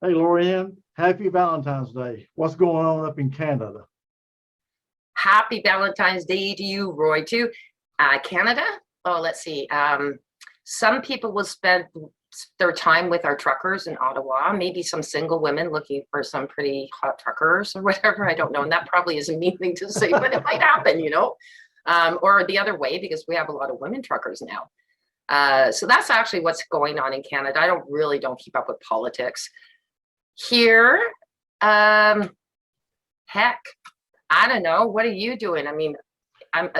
Hey, Lorianne, happy Valentine's Day. What's going on up in Canada? Happy Valentine's Day to you, Roy, too. Canada? Oh, let's see. Some people will spend their time with our truckers in Ottawa, maybe some single women looking for some pretty hot truckers or whatever. I don't know. And that probably is a mean thing to say, but it might happen. Or the other way, because we have a lot of women truckers now. So that's actually what's going on in Canada. I don't keep up with politics. Here, heck, I don't know. What are you doing? I mean,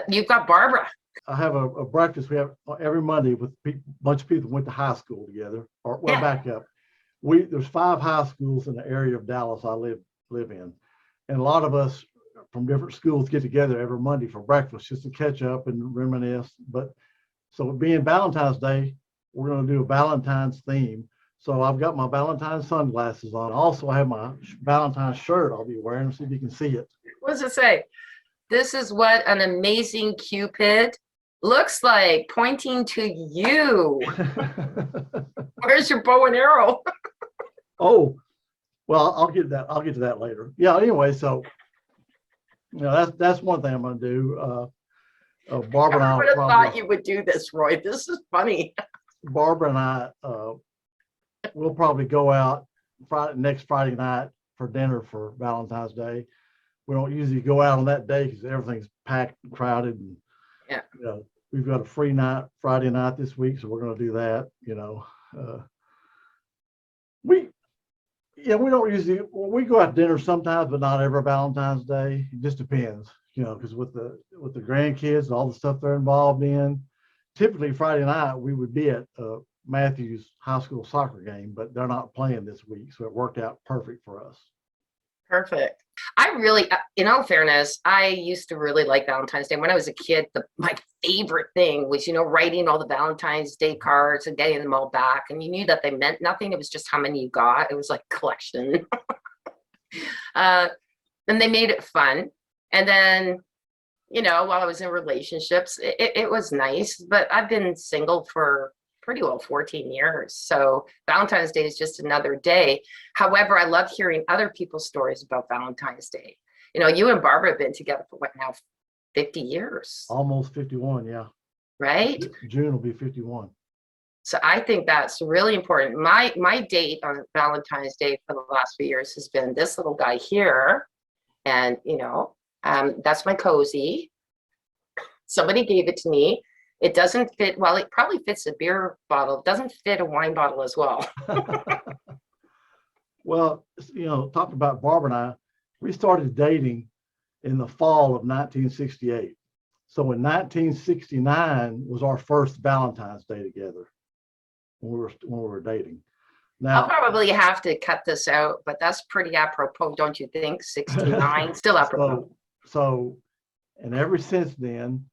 you've got Barbara. I have a breakfast we have every Monday with a bunch of people who went to high school together. Or well, Yeah. back up. There's 5 high schools in the area of Dallas I live in, and a lot of us from different schools get together every Monday for breakfast just to catch up and reminisce. But so being Valentine's Day, we're going to do a Valentine's theme. So I've got my Valentine's sunglasses on. Also, I have my Valentine's shirt I'll be wearing. See if you can see it. What does it say? This is what an amazing Cupid looks like, pointing to you. Where's your bow and arrow? Oh, well, I'll get to that later. Yeah. Anyway, so that's one thing I'm going to do. Barbara and I I would will have probably thought you would do this, Roy. This is funny. Barbara and I we'll probably go out next Friday night for dinner for Valentine's Day. We don't usually go out on that day because everything's packed and crowded, and Yeah. We've got a free night Friday night this week, so we're going to do that. We we don't usually we go out to dinner sometimes, but not every Valentine's Day. It just depends, because with the grandkids and all the stuff they're involved in. Typically Friday night we would be at Matthew's high school soccer game, but they're not playing this week, so it worked out perfect for us. Perfect. I really, in all fairness, I used to really like Valentine's Day. When I was a kid, my favorite thing was, writing all the Valentine's Day cards and getting them all back. And you knew that they meant nothing. It was just how many you got. It was like collection. And they made it fun. And then, while I was in relationships, it was nice. But I've been single for pretty well 14 years. So Valentine's Day is just another day. However, I love hearing other people's stories about Valentine's Day. You and Barbara have been together for what now, 50 years? Almost 51, yeah. Right? June will be 51. So I think that's really important. My date on Valentine's Day for the last few years has been this little guy here. And, that's my cozy. Somebody gave it to me. It doesn't fit, well, it probably fits a beer bottle. It doesn't fit a wine bottle as well. Well, talking about Barbara and I, we started dating in the fall of 1968. So in 1969 was our first Valentine's Day together when we were dating. Now, I'll probably have to cut this out, but that's pretty apropos, don't you think? 69, still apropos. And ever since then,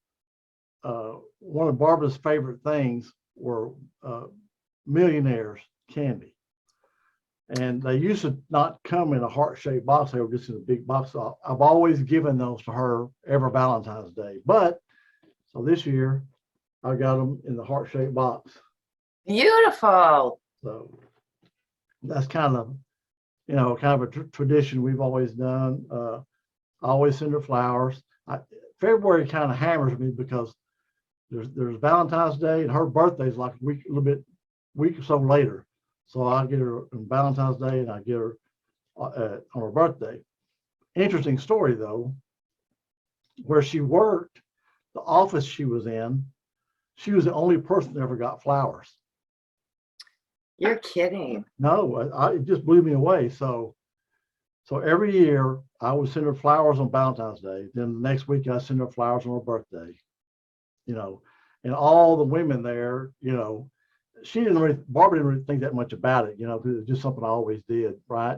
one of Barbara's favorite things were Millionaires candy. And they used to not come in a heart-shaped box. They were just in a big box. So I've always given those to her every Valentine's Day. So this year, I got them in the heart-shaped box. Beautiful. So that's kind of a tradition we've always done. I always send her flowers. February kind of hammers me because there's Valentine's Day and her birthday is like a week or so later. So I get her on Valentine's Day and I get her on her birthday. Interesting story though, where she worked, the office she was in, she was the only person that ever got flowers. You're kidding. No, it just blew me away. So every year I would send her flowers on Valentine's Day. Then the next week I send her flowers on her birthday. And all the women there, Barbara didn't really think that much about it, because it was just something I always did, right?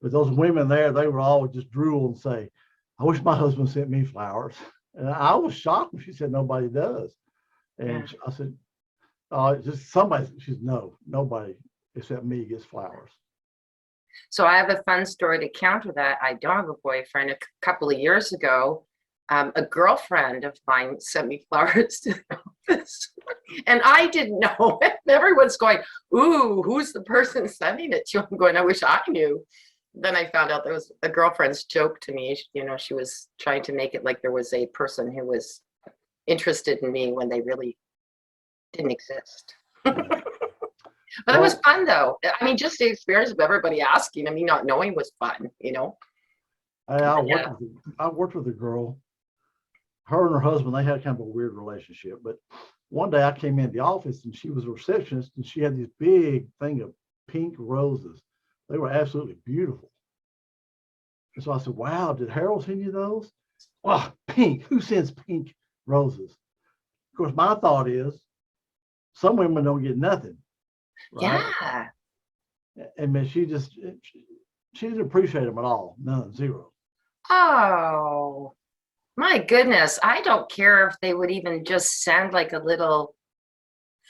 But those women there, they would all just drool and say, I wish my husband sent me flowers. And I was shocked when she said nobody does. And I said, just somebody. She said, no, nobody except me gets flowers. So I have a fun story to counter that. I don't have a boyfriend. A couple of years ago, A girlfriend of mine sent me flowers to the office, and I didn't know. Everyone's going, "Ooh, who's the person sending it to?" I'm going, "I wish I knew." Then I found out there was a girlfriend's joke to me. She was trying to make it like there was a person who was interested in me when they really didn't exist. But it was fun, though. I mean, just the experience of everybody asking, I mean, not knowing was fun, I Yeah. worked with a girl. Her and her husband, they had kind of a weird relationship. But one day I came in the office and she was a receptionist and she had this big thing of pink roses. They were absolutely beautiful. And so I said, "Wow, did Harold send you those?" "Wow, pink. Who sends pink roses?" Of course, my thought is some women don't get nothing, right? Yeah. And man, she didn't appreciate them at all. None, zero. Oh, my goodness. I don't care if they would even just send like a little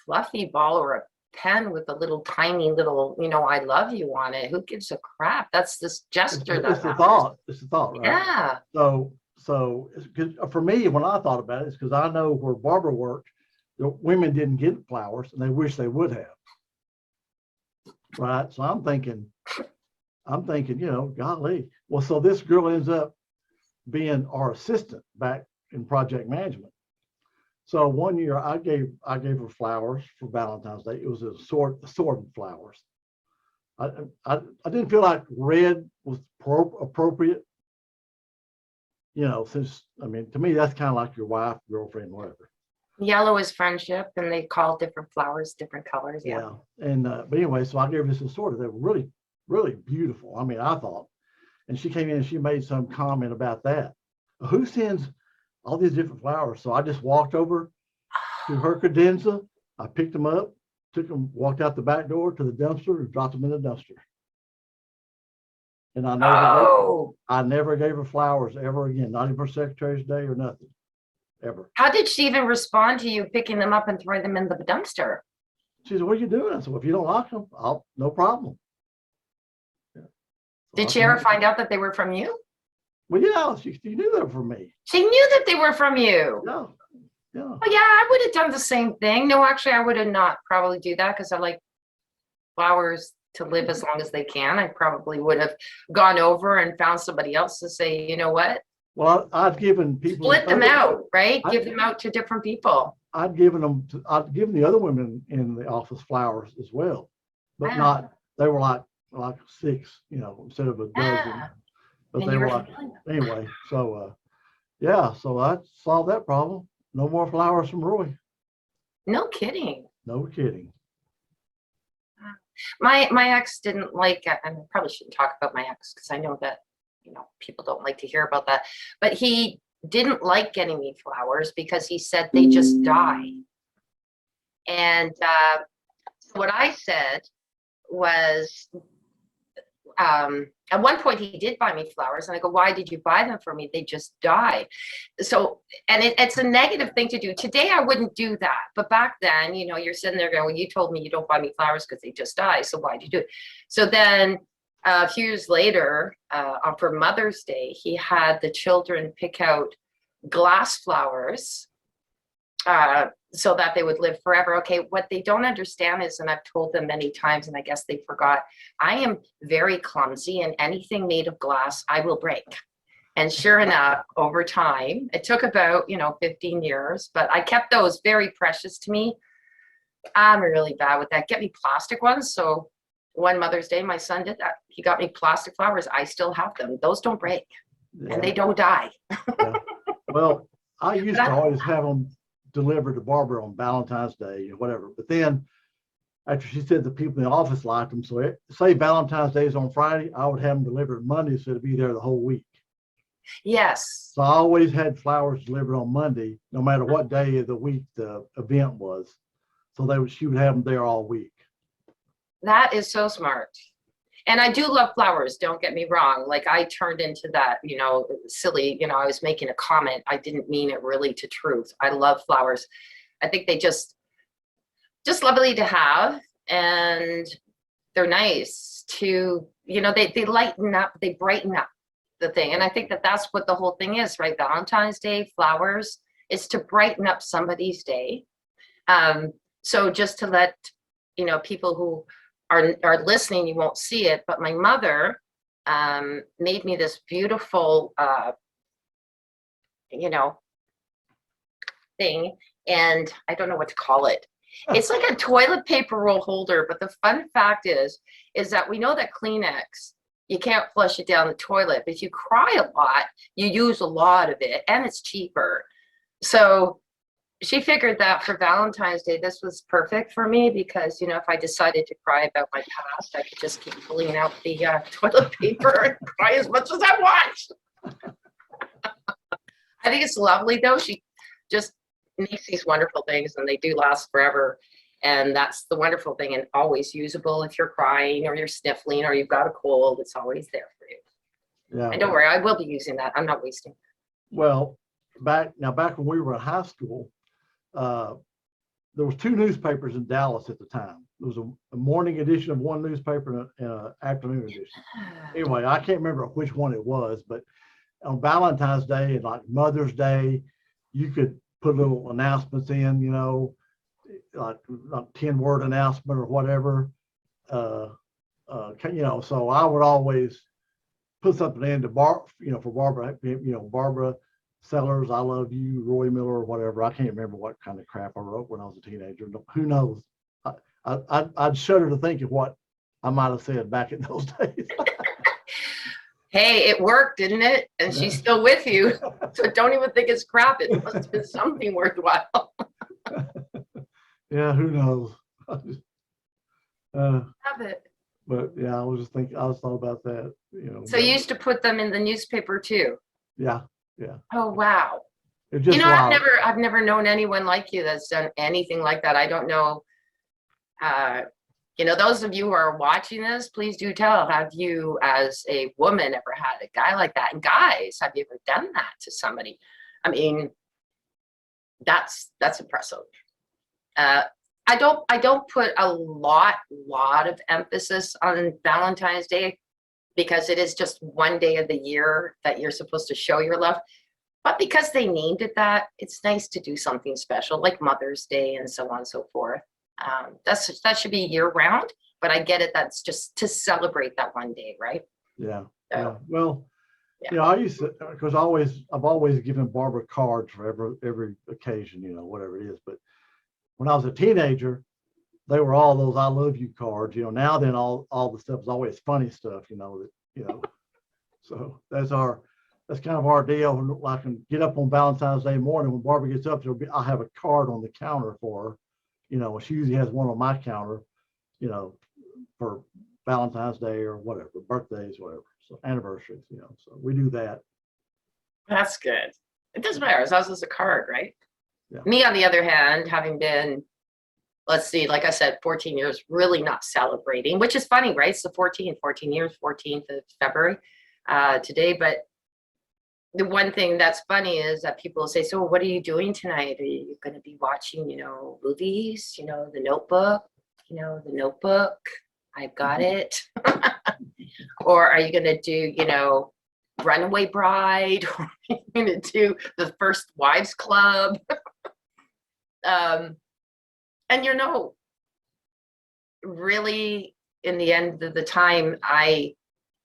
fluffy ball or a pen with a little tiny little, I love you on it. Who gives a crap? That's this gesture that It's the matters. thought. It's the thought, right? Yeah. So it's good for me when I thought about it. It's because I know where Barbara worked, the women didn't get flowers, and they wish they would have. Right. So I'm thinking, golly. Well, so this girl ends up being our assistant back in project management. So one year I gave her flowers for Valentine's Day. It was assorted flowers. I didn't feel like red was appropriate, since I mean to me that's kind of like your wife, girlfriend, whatever. Yellow is friendship, and they call different flowers different colors. Yeah. And but anyway, so I gave her this assorted. They were really, really beautiful. I mean, I thought. And she came in and she made some comment about that. Who sends all these different flowers? So I just walked over to her credenza. I picked them up, took them, walked out the back door to the dumpster and dropped them in the dumpster. And I never gave her flowers ever again, not even for Secretary's Day or nothing, ever. How did she even respond to you picking them up and throwing them in the dumpster? She said, "What are you doing?" I said, "Well, if you don't like them, no problem." Yeah. So Did she ever find out that they were from you? Well, yeah, she knew they were from me. She knew that they were from you. Yeah. Yeah. Oh, yeah, I would have done the same thing. No, actually, I would have not probably do that because I like flowers to live as long as they can. I probably would have gone over and found somebody else to say, you know what? Well, I'd given people split them out, right? Give them out to different people. I'd given the other women in the office flowers as well, but not. They were like 6, instead of a dozen. But And they were like anyway. So yeah, so I solved that problem. No more flowers from Roy. No kidding. No kidding. My ex didn't like, and I probably shouldn't talk about my ex because I know that people don't like to hear about that, but he didn't like getting me flowers because he said they just die. And what I said was, at one point he did buy me flowers, and I go, "Why did you buy them for me? They just die." So, and it's a negative thing to do. Today I wouldn't do that, but back then, you're sitting there going, "Well, you told me you don't buy me flowers because they just die, so why'd you do it?" So then a few years later, for Mother's Day, he had the children pick out glass flowers so that they would live forever. Okay, what they don't understand is, and I've told them many times, and I guess they forgot, I am very clumsy, and anything made of glass, I will break. And sure enough, over time, it took about, 15 years, but I kept those very precious to me. I'm really bad with that. Get me plastic ones. So one Mother's Day, my son did that. He got me plastic flowers. I still have them. Those don't break, and they don't die. Yeah. Well, I used to always have them delivered to Barbara on Valentine's Day or whatever. But then after she said the people in the office liked them, so say Valentine's Day is on Friday, I would have them delivered Monday, so it'd be there the whole week. Yes. So I always had flowers delivered on Monday, no matter what day of the week the event was. So she would have them there all week. That is so smart. And I do love flowers, don't get me wrong. Like I turned into that, silly, I was making a comment. I didn't mean it really to truth. I love flowers. I think they just lovely to have, and they're nice to, they lighten up, they brighten up the thing. And I think that that's what the whole thing is, right? Valentine's Day, flowers, is to brighten up somebody's day. So just to let, people who are listening, you won't see it, but my mother made me this beautiful, thing, and I don't know what to call it. It's like a toilet paper roll holder, but the fun fact is that we know that Kleenex, you can't flush it down the toilet, but if you cry a lot, you use a lot of it, and it's cheaper. So she figured that for Valentine's Day, this was perfect for me because, if I decided to cry about my past, I could just keep pulling out the toilet paper and cry as much as I want. I think it's lovely, though. She just makes these wonderful things, and they do last forever. And that's the wonderful thing, and always usable if you're crying or you're sniffling or you've got a cold. It's always there for you. Yeah. And don't worry, I will be using that. I'm not wasting. Well, back when we were in high school, there was 2 newspapers in Dallas at the time. There was a morning edition of one newspaper and an afternoon edition. Anyway, I can't remember which one it was, but on Valentine's Day and like Mother's Day, you could put little announcements in, like a 10-word announcement or whatever. So I would always put something in to for Barbara, Barbara Sellers, I love you, Roy Miller, or whatever. I can't remember what kind of crap I wrote when I was a teenager. Who knows? I'd shudder to think of what I might have said back in those days. Hey, it worked, didn't it? And she's still with you. So don't even think it's crap. It must have been something worthwhile. Yeah, who knows? Love it. But yeah, I was thought about that. So you used to put them in the newspaper too? Yeah. Oh, wow. It's just I've never known anyone like you that's done anything like that. I don't know. Those of you who are watching this, please do tell, have you as a woman ever had a guy like that? And guys, have you ever done that to somebody? I mean, that's impressive. I don't put a lot of emphasis on Valentine's Day because it is just one day of the year that you're supposed to show your love. But because they named it that, it's nice to do something special like Mother's Day and so on and so forth. That should be year round, but I get it. That's just to celebrate that one day, right? Yeah. So, yeah. Well, yeah. I used to, because I've always given Barbara cards for every occasion, whatever it is. But when I was a teenager, they were all those "I love you" cards. Now then all the stuff is always funny stuff. So that's kind of our deal. I can get up on Valentine's Day morning when Barbara gets up. I'll have a card on the counter for her. She usually has one on my counter. For Valentine's Day or whatever, birthdays, whatever. So anniversaries. So we do that. That's good. It doesn't matter as long as it's a card, right? Yeah. Me, on the other hand, having been, let's see, like I said, 14 years, really not celebrating, which is funny, right? It's the 14 years, 14th of February today. But the one thing that's funny is that people say, so what are you doing tonight? Are you going to be watching, movies, The Notebook, The Notebook, I've got it. Or are you going to do, Runaway Bride? Or are you going to do the First Wives Club? And really, in the end of the time, I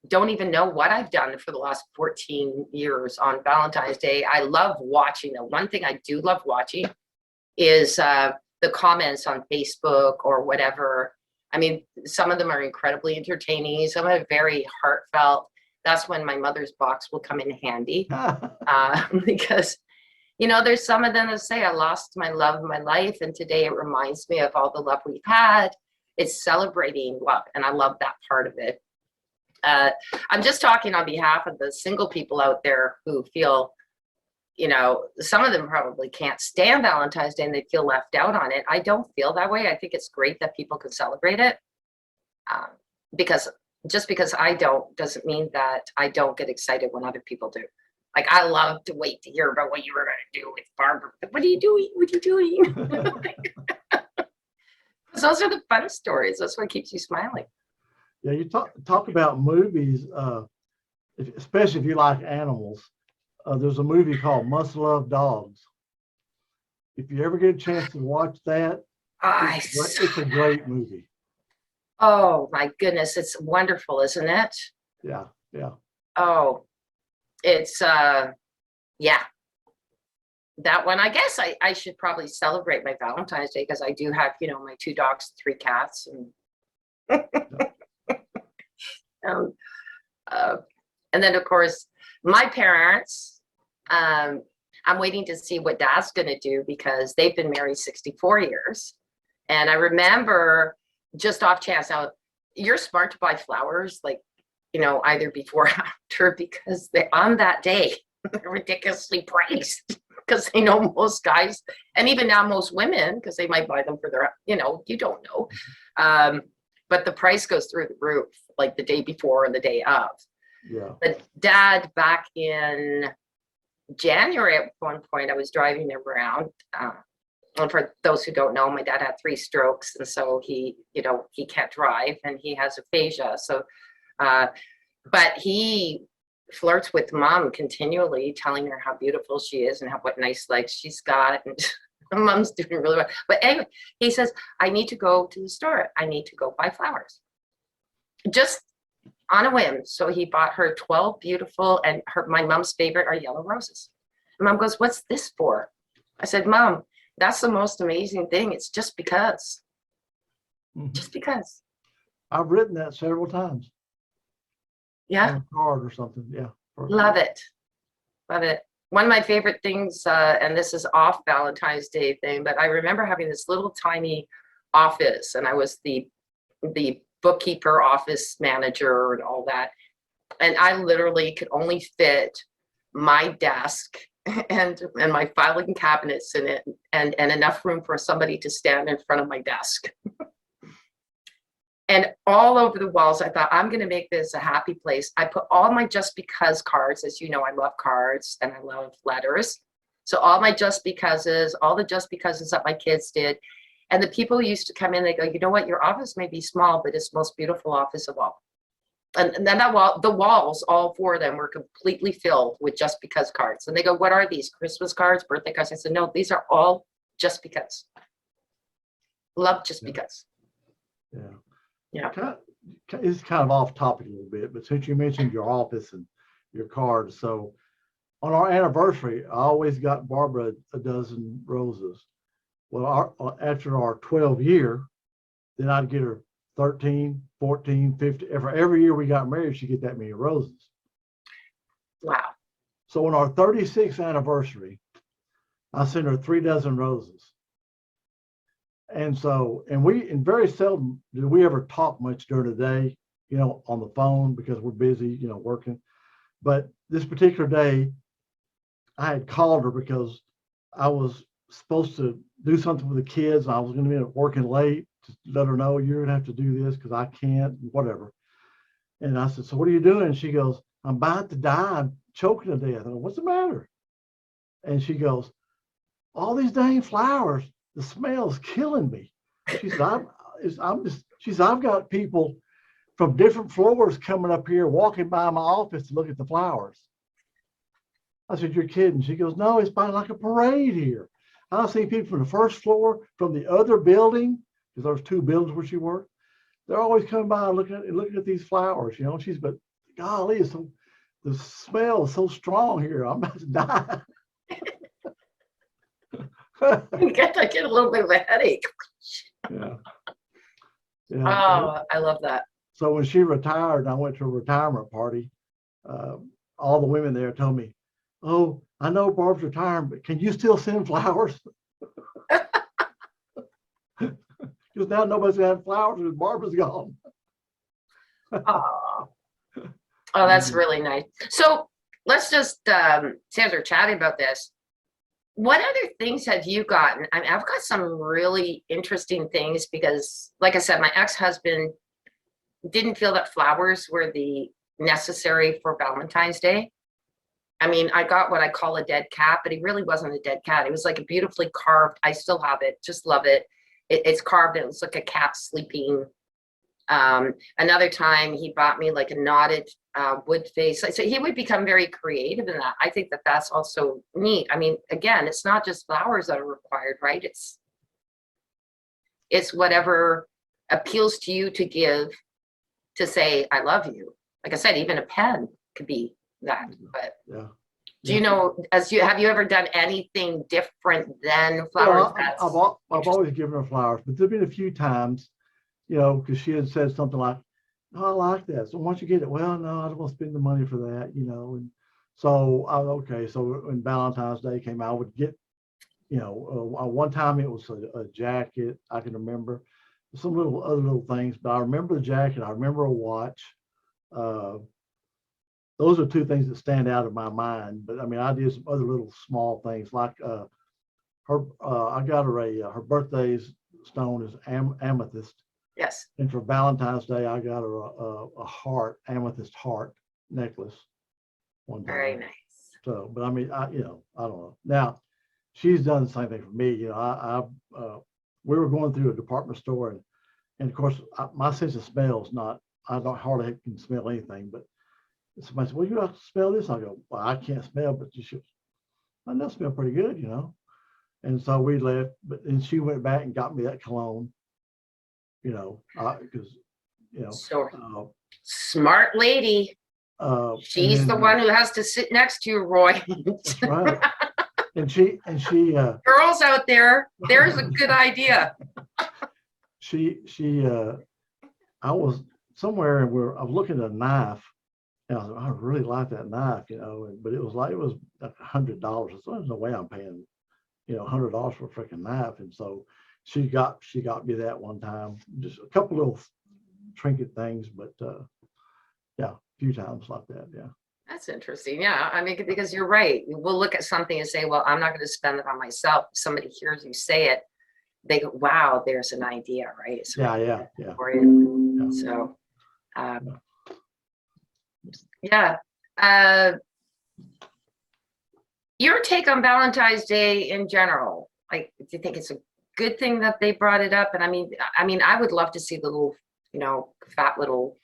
don't even know what I've done for the last 14 years on Valentine's Day. I love watching. The one thing I do love watching is the comments on Facebook or whatever. I mean, some of them are incredibly entertaining. Some are very heartfelt. That's when my mother's box will come in handy because, there's some of them that say, I lost my love of my life. And today it reminds me of all the love we've had. It's celebrating love. And I love that part of it. I'm just talking on behalf of the single people out there who feel, some of them probably can't stand Valentine's Day and they feel left out on it. I don't feel that way. I think it's great that people can celebrate it. Because just because I don't doesn't mean that I don't get excited when other people do. Like, I love to wait to hear about what you were going to do with Barbara. What are you doing? What are you doing? Because those are the fun stories. That's what keeps you smiling. Yeah, you talk about movies. especially if you like animals, there's a movie called Must Love Dogs. If you ever get a chance to watch that, I, it's a great movie. oh my goodness, it's wonderful, isn't it? Yeah, yeah. Oh, it's yeah. That one, I guess I should probably celebrate my Valentine's Day because I do have, my 2 dogs, 3 cats, um, uh, and then of course my parents. I'm waiting to see what Dad's going to do because they've been married 64 years, and I remember just off chance. Now, you're smart to buy flowers, like either before or after, because they on that day they're ridiculously priced. Because they know most guys, and even now most women, because they might buy them for their, you don't know. But the price goes through the roof, like the day before and the day of. Yeah. But Dad, back in January, at one point, I was driving him around. And for those who don't know, my dad had 3 strokes, and so he can't drive, and he has aphasia. So, but he flirts with Mom continually, telling her how beautiful she is and what nice legs she's got, and Mom's doing really well. But anyway, he says, I need to go to the store. I need to go buy flowers, just on a whim. So he bought her 12 beautiful, and my mom's favorite are yellow roses. And Mom goes, what's this for? I said, Mom, that's the most amazing thing. It's just because. Just because. I've written that several times. Yeah. On a card or something. Yeah. Love it. Love it. One of my favorite things, and this is off Valentine's Day thing, but I remember having this little tiny office, and I was the bookkeeper, office manager, and all that. And I literally could only fit my desk and my filing cabinets in it, and enough room for somebody to stand in front of my desk. And all over the walls, I thought, I'm going to make this a happy place. I put all my just because cards. As you know, I love cards and I love letters. So all my just becauses, all the just becauses that my kids did. And the people used to come in, they go, you know what, your office may be small, but it's the most beautiful office of all. And then the walls, all 4 of them were completely filled with just because cards. And they go, what are these? Christmas cards, birthday cards? I said, no, these are all just because. Love just because. Yeah. Yeah. It's kind of off topic a little bit, but since you mentioned your office and your cards, so on our anniversary, I always got Barbara a dozen roses. Well, after our 12 year, then I'd get her 13, 14, 15. Every year we got married, she'd get that many roses. Wow. So on our 36th anniversary, I sent her 3 dozen roses. And so, and very seldom do we ever talk much during the day, on the phone, because we're busy, working. But this particular day, I had called her because I was supposed to do something with the kids. I was going to be working late to let her know, you're going to have to do this because I can't, whatever. And I said, so what are you doing? And she goes, I'm about to die. I'm choking to death. I go, what's the matter? And she goes, all these dang flowers. The smell's killing me. She said, I've got people from different floors coming up here, walking by my office to look at the flowers. I said, you're kidding. She goes, no, it's been like a parade here. I've seen people from the first floor, from the other building, because there's 2 buildings where she worked. They're always coming by and looking at these flowers, but golly, the smell is so strong here. I'm about to die. I get a little bit of a headache. Yeah. Oh, I love that. So when she retired and I went to a retirement party, all the women there told me, oh, I know Barb's retiring, but can you still send flowers? Because now nobody's got flowers because Barbara's gone. Oh, that's really nice. So let's just, since we're chatting about this, what other things have you gotten? I mean, I've got some really interesting things because, like I said, my ex-husband didn't feel that flowers were the necessary for Valentine's Day. I mean, I got what I call a dead cat, but he really wasn't a dead cat. It was like a beautifully carved. I still have it. Just love it. It's carved. It was like a cat sleeping Another time he bought me like a knotted wood vase. So he would become very creative in that. I think that that's also neat. I mean, again, it's not just flowers that are required, right? It's whatever appeals to you to give, to say, I love you. Like I said, even a pen could be that. But Yeah. do you know, have you ever done anything different than flowers? Well, I've always given her flowers, but there've been a few times, you know, because she had said something like, "Oh, I like that. So why don't you get it?" Well, no, I don't want to spend the money for that, you know. And so okay. So when Valentine's Day came, I would get, you know, one time it was a jacket. I can remember some other little things, but I remember the jacket. I remember a watch. Uh, those are two things that stand out in my mind. But I mean, I did some other little small things like I got her her birthday's stone is amethyst. Yes. And for Valentine's Day, I got her a amethyst heart necklace one time. Very nice. So, but I mean, you know, I don't know. Now, she's done the same thing for me. You know, we were going through a department store, and of course, my sense of smell is not. I don't hardly can smell anything. But somebody said, "Well, you have to smell this." I go, "Well, I can't smell, but you should. I know smell pretty good, you know." And so we left, but then she went back and got me that cologne. You know, because you know, so smart lady. She's the one who has to sit next to you, Roy. That's right. And she girls out there, there's a good idea. I was somewhere and I was looking at a knife, and I was like, I really like that knife, you know, but it was like $100. So there's no way I'm paying, you know, $100 for a freaking knife. And so she got me that one time, just a couple little trinket things, but yeah, a few times like that. Yeah. That's interesting. Yeah. I mean, because you're right. We'll look at something and say, well, I'm not going to spend it on myself. If somebody hears you say it, they go, wow, there's an idea, right? So yeah. For you. Yeah. So, yeah. Your take on Valentine's Day in general, like, do you think it's a good thing that they brought it up? And I mean, I would love to see the little, you know, fat little.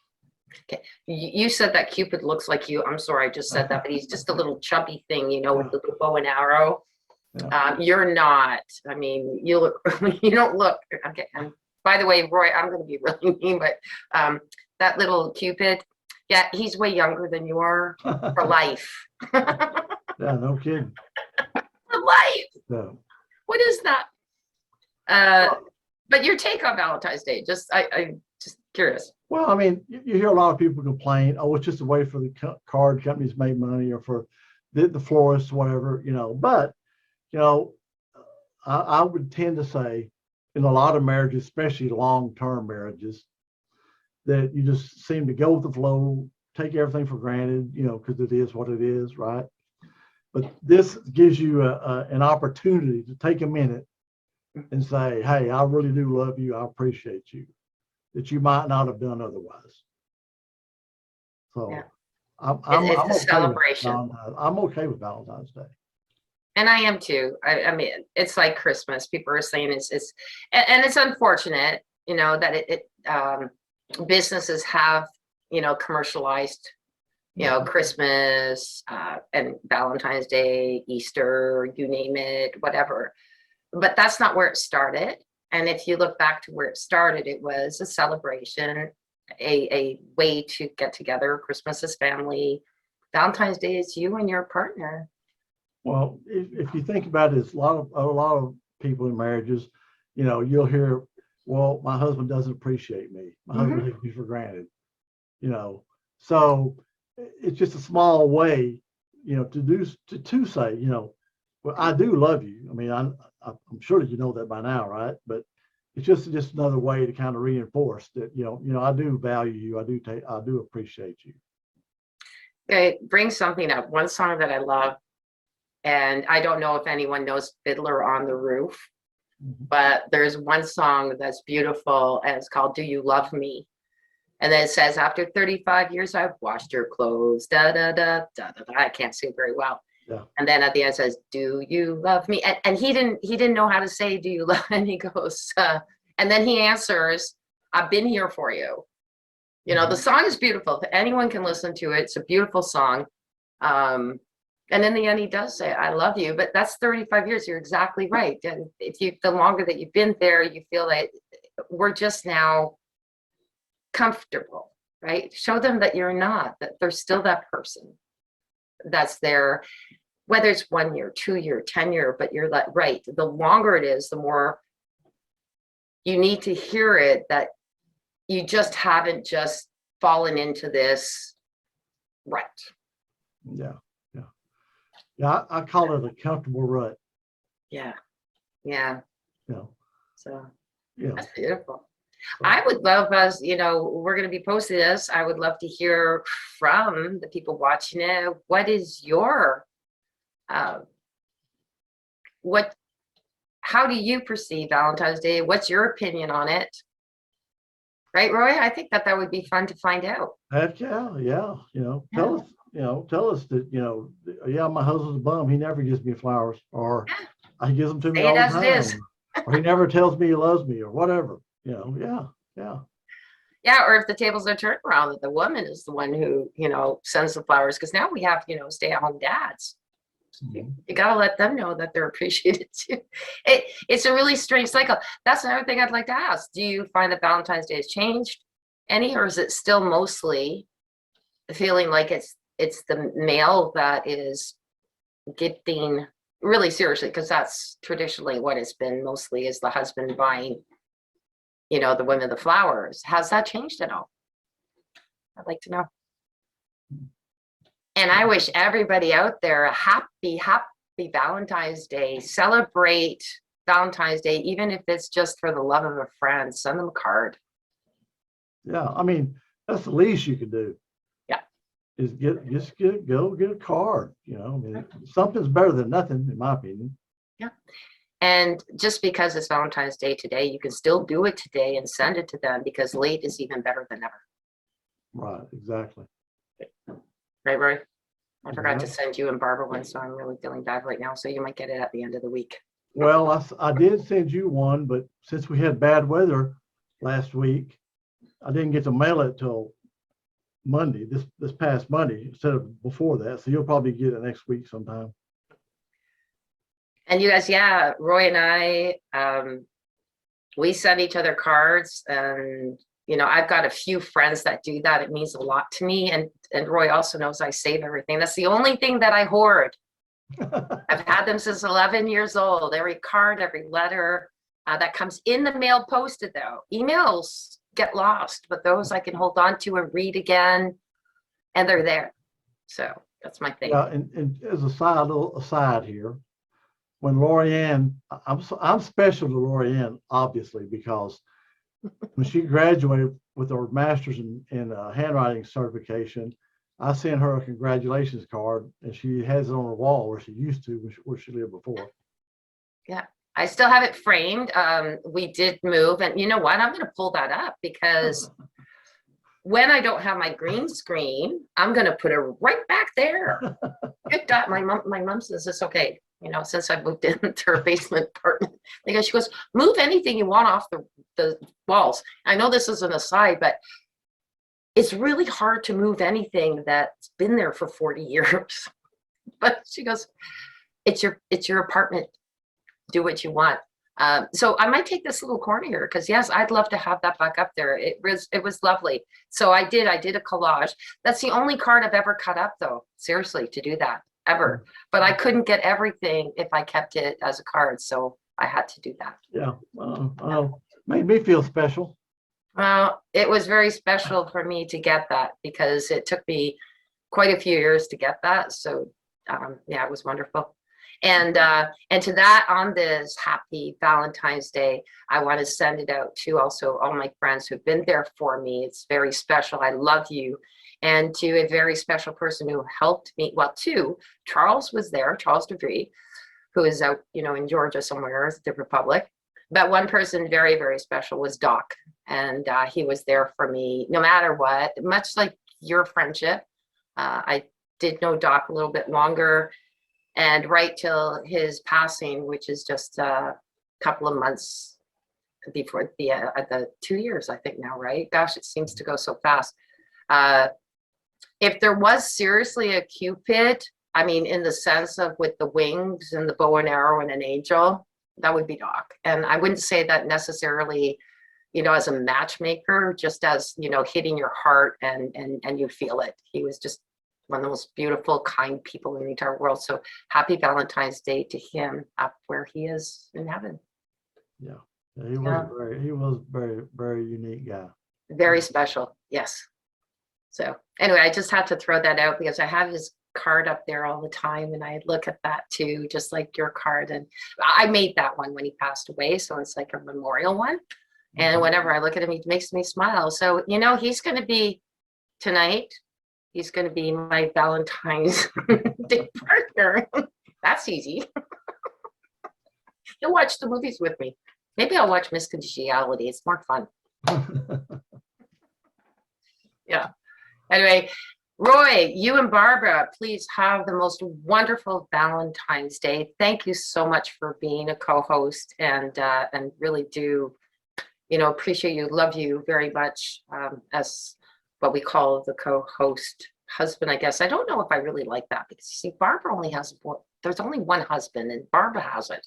You said that Cupid looks like you. I'm sorry, I just said that, but he's just a little chubby thing, you know, with the bow and arrow. Yeah. You're not. I mean, you look. You don't look. Okay. And by the way, Roy, I'm going to be really mean, but that little Cupid, yeah, he's way younger than you are for life. Yeah, no kidding. For life. No. What is that? But your take on Valentine's Day, I'm just curious. Well, I mean, you hear a lot of people complain, oh, it's just a way for the card companies to make money, or for the florists, whatever, you know. But, you know, I would tend to say in a lot of marriages, especially long-term marriages, that you just seem to go with the flow, take everything for granted, you know, because it is what it is, right? But this gives you an opportunity to take a minute and say, hey, I really do love you. I appreciate you, that you might not have done otherwise. So yeah. I'm okay celebration. I'm okay with Valentine's Day. And I am too. I mean, it's like Christmas. People are saying and it's unfortunate, you know, that businesses have, you know, commercialized, you know, Christmas and Valentine's Day, Easter, you name it, whatever. But that's not where it started. And if you look back to where it started, it was a celebration, a way to get together. Christmas is family. Valentine's Day is you and your partner. Well, if you think about it, it's a lot of people in marriages, you know, you'll hear, well, my husband doesn't appreciate me. My husband takes me for granted, you know. So it's just a small way, you know, to say, you know, well, I do love you. I mean, I'm sure that you know that by now, right? But it's just another way to kind of reinforce that, you know, I do value you. I do appreciate you. Okay, bring something up. One song that I love, and I don't know if anyone knows Fiddler on the Roof, but there's one song that's beautiful, and it's called "Do You Love Me?" And then it says, "After 35 years, I've washed your clothes." Da da da da da. I can't sing very well. Yeah. And then at the end it says, "Do you love me?" And he didn't know how to say "Do you love?" And he goes, and then he answers, "I've been here for you." You know, the song is beautiful. Anyone can listen to it. It's a beautiful song. And in the end, he does say, I love you. But that's 35 years. You're exactly right. And if you, the longer that you've been there, you feel that we're just now comfortable, right? Show them that you're not, that there's still that person that's there, whether it's 1 year, 2 year, 10 year, but you're like, right. The longer it is, the more you need to hear it, that you just haven't just fallen into this rut. Yeah. Yeah, I call it a comfortable rut. Yeah. You know, So yeah. that's beautiful. I would love us, you know, we're going to be posting this. I would love to hear from the people watching it. What is your, how do you perceive Valentine's Day? What's your opinion on it? Right, Roy? I think that would be fun to find out. Heck yeah. Tell us that, yeah, my husband's a bum. He never gives me flowers, or he gives them to me Say it all the as it is. time, or he never tells me he loves me, or whatever. Yeah. Yeah, or if the tables are turned around, that the woman is the one who, sends the flowers, because now we have, stay-at-home dads. You got to let them know that they're appreciated too. It's a really strange cycle. That's another thing I'd like to ask. Do you find that Valentine's Day has changed any, or is it still mostly feeling like it's the male that is gifting really seriously? Because that's traditionally what it's been, mostly is the husband buying, the women the flowers. Has that changed at all? I'd like to know. And I wish everybody out there a happy Valentine's Day. Celebrate Valentine's Day, even if it's just for the love of a friend. Send them a card. Yeah, I mean, that's the least you could do. Yeah. Is go get a card. Something's better than nothing, in my opinion. Yeah. And just because it's Valentine's Day today, you can still do it today and send it to them, because late is even better than never. Right, exactly. Right, Roy? I forgot to send you and Barbara one, so I'm really feeling bad right now. So you might get it at the end of the week. Well, I did send you one, but since we had bad weather last week, I didn't get to mail it till Monday, this past Monday, instead of before that. So you'll probably get it next week sometime. And you guys, yeah, Roy and I, we send each other cards, and I've got a few friends that do that. It means a lot to me. And Roy also knows I save everything. That's the only thing that I hoard. I've had them since 11 years old. Every card, every letter that comes in the mail, posted though. Emails get lost, but those I can hold on to and read again, and they're there. So that's my thing. Yeah, and as a little aside here, when Lorianne, I'm special to Lorianne, obviously, because when she graduated with her master's in handwriting certification, I sent her a congratulations card, and she has it on her wall where she used to, where she lived before. Yeah, I still have it framed. We did move, and you know what? I'm going to pull that up, because when I don't have my green screen, I'm going to put it right back there. Good dot. My mom says it's okay. Since I moved into her basement apartment, because she goes, move anything you want off the walls. I know this is an aside, but it's really hard to move anything that's been there for 40 years. But she goes, it's your apartment. Do what you want. So I might take this little corner here, because yes, I'd love to have that back up there. It was lovely. So I did a collage. That's the only card I've ever cut up, though. Seriously, to do that. Ever. But I couldn't get everything if I kept it as a card, so I had to do that. Yeah, made me feel special. Well, it was very special for me to get that, because it took me quite a few years to get that. So yeah, it was wonderful. And to that, on this happy Valentine's Day, I want to send it out to also all my friends who've been there for me. It's very special. I love you. And to a very special person who helped me, well, two, Charles was there, Charles DeVry, who is out, in Georgia somewhere, the Republic. But one person very, very special was Doc. And he was there for me no matter what, much like your friendship. I did know Doc a little bit longer, and right till his passing, which is just a couple of months before the 2 years, I think now, right? Gosh, it seems to go so fast. If there was seriously a Cupid, I mean, in the sense of with the wings and the bow and arrow and an angel, that would be Doc. And I wouldn't say that necessarily, as a matchmaker, just as, hitting your heart and you feel it. He was just one of the most beautiful, kind people in the entire world. So happy Valentine's Day to him up where he is in heaven. Yeah. He was very, very unique guy. Very special. Yes. So anyway, I just had to throw that out because I have his card up there all the time, and I look at that too, just like your card. And I made that one when he passed away, so it's like a memorial one. And whenever I look at him, he makes me smile. So he's going to be tonight. He's going to be my Valentine's Day partner. That's easy. He'll watch the movies with me. Maybe I'll watch Miss Congeniality. It's more fun. Yeah. Anyway, Roy, you and Barbara, please have the most wonderful Valentine's Day. Thank you so much for being a co-host, and really do, appreciate you, love you very much, as what we call the co-host husband, I guess. I don't know if I really like that, because you see, Barbara only has there's only one husband, and Barbara has it.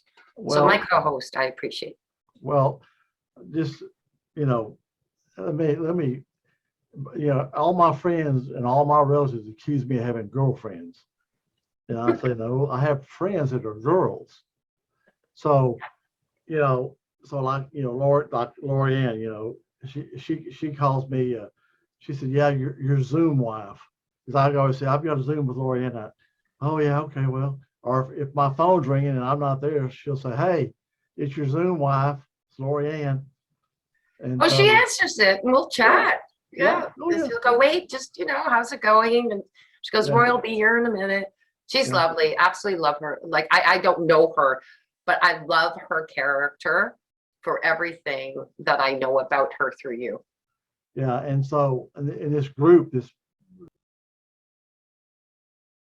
So my co-host, I appreciate. Well, just, let me, all my friends and all my relatives accuse me of having girlfriends. And I say, no, I have friends that are girls. So, like Lorianne, she calls me, she said, yeah, your Zoom wife. Because I always say, I've got a Zoom with Lorianne. Oh yeah, okay, well. Or if my phone's ringing and I'm not there, she'll say, hey, it's your Zoom wife, it's Lorianne. And she answers it, and we'll chat. Yeah. Oh, yeah. She'll go, wait, just, how's it going? And she goes, Roy will be here in a minute. She's lovely. Absolutely love her. Like, I don't know her, but I love her character for everything that I know about her through you. Yeah. And so in this group, this